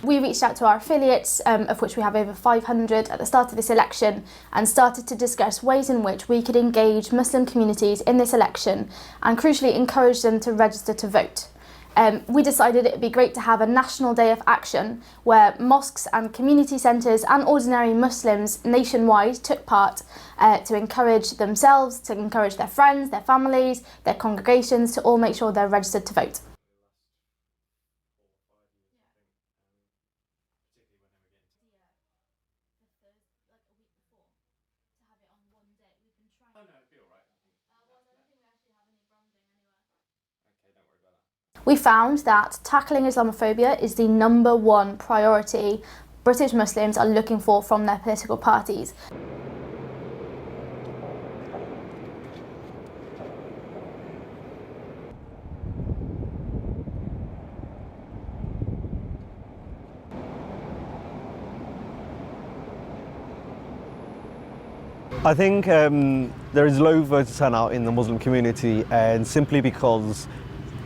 We reached out to our affiliates, of which we have over 500 at the start of this election, and started to discuss ways in which we could engage Muslim communities in this election and crucially encourage them to register to vote. We decided it would be great to have a national day of action where mosques and community centres and ordinary Muslims nationwide took part to encourage themselves, to encourage their friends, their families, their congregations to all make sure they're registered to vote. We found that tackling Islamophobia is the #1 priority British Muslims are looking for from their political parties. I think there is low voter turnout in the Muslim community, and simply because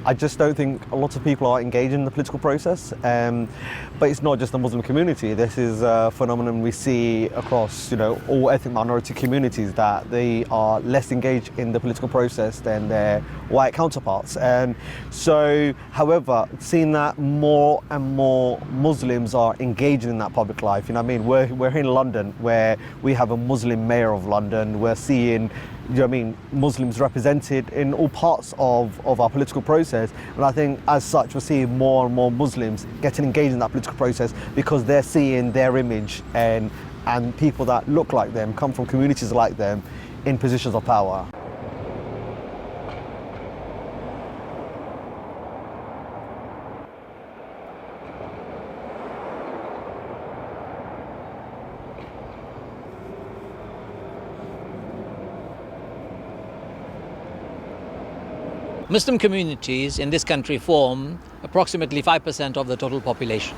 I just don't think a lot of people are engaged in the political process. But it's not just the Muslim community. This is a phenomenon we see across, all ethnic minority communities, that they are less engaged in the political process than their white counterparts. However, seeing that more and more Muslims are engaging in that public life, we're here in London, where we have a Muslim mayor of London. We're seeing Muslims represented in all parts of our political process. And I think as such, we're seeing more and more Muslims getting engaged in that political process because they're seeing their image and people that look like them, come from communities like them, in positions of power. Muslim communities in this country form approximately 5% of the total population.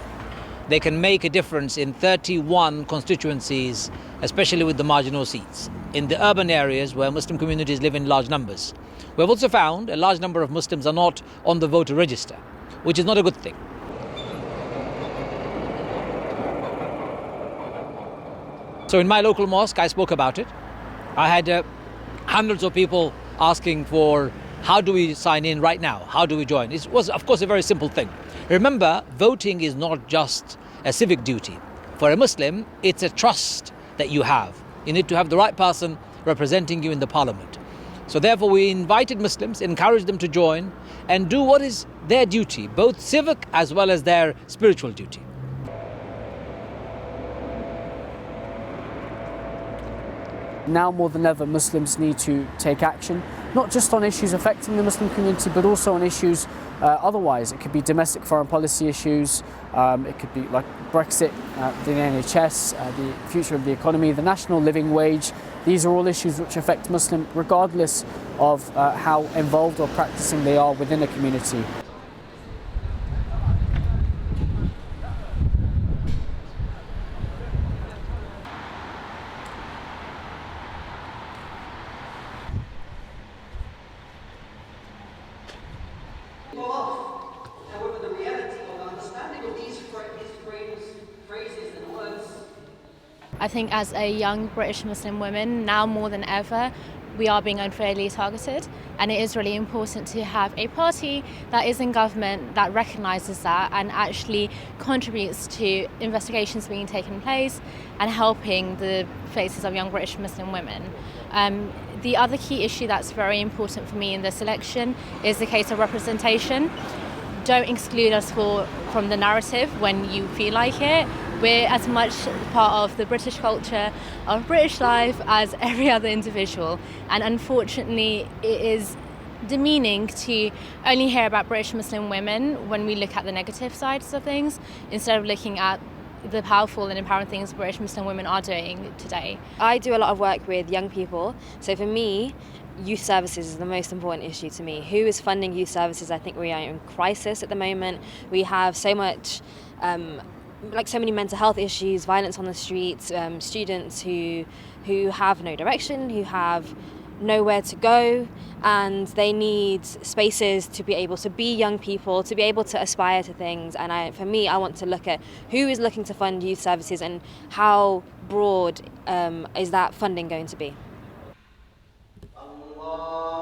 They can make a difference in 31 constituencies, especially with the marginal seats, in the urban areas where Muslim communities live in large numbers. We have also found a large number of Muslims are not on the voter register, which is not a good thing. So in my local mosque, I spoke about it. I had hundreds of people asking for how do we sign in right now? How do we join? It was, of course, a very simple thing. Remember, voting is not just a civic duty. For a Muslim, it's a trust that you have. You need to have the right person representing you in the parliament. So therefore, we invited Muslims, encouraged them to join and do what is their duty, both civic as well as their spiritual duty. Now more than ever, Muslims need to take action, not just on issues affecting the Muslim community, but also on issues otherwise. It could be domestic foreign policy issues, it could be like Brexit, the NHS, the future of the economy, the national living wage. These are all issues which affect Muslims regardless of how involved or practicing they are within a community. However, the reality of understanding of these phrases and words. I think as a young British Muslim woman, now more than ever, we are being unfairly targeted, and it is really important to have a party that is in government that recognises that and actually contributes to investigations being taken place and helping the faces of young British Muslim women. The other key issue that's very important for me in this election is the case of representation. Don't exclude us from the narrative when you feel like it. We're as much part of the British culture, of British life, as every other individual. And unfortunately, it is demeaning to only hear about British Muslim women when we look at the negative sides of things, instead of looking at the powerful and empowering things British Muslim women are doing today. I do a lot of work with young people, so for me, youth services is the most important issue to me. Who is funding youth services? I think we are in crisis at the moment. We have so much, so many mental health issues, violence on the streets, students who have no direction, who have nowhere to go, and they need spaces to be able to be young people, to be able to aspire to things. And for me, I want to look at who is looking to fund youth services and how broad is that funding going to be. Allah.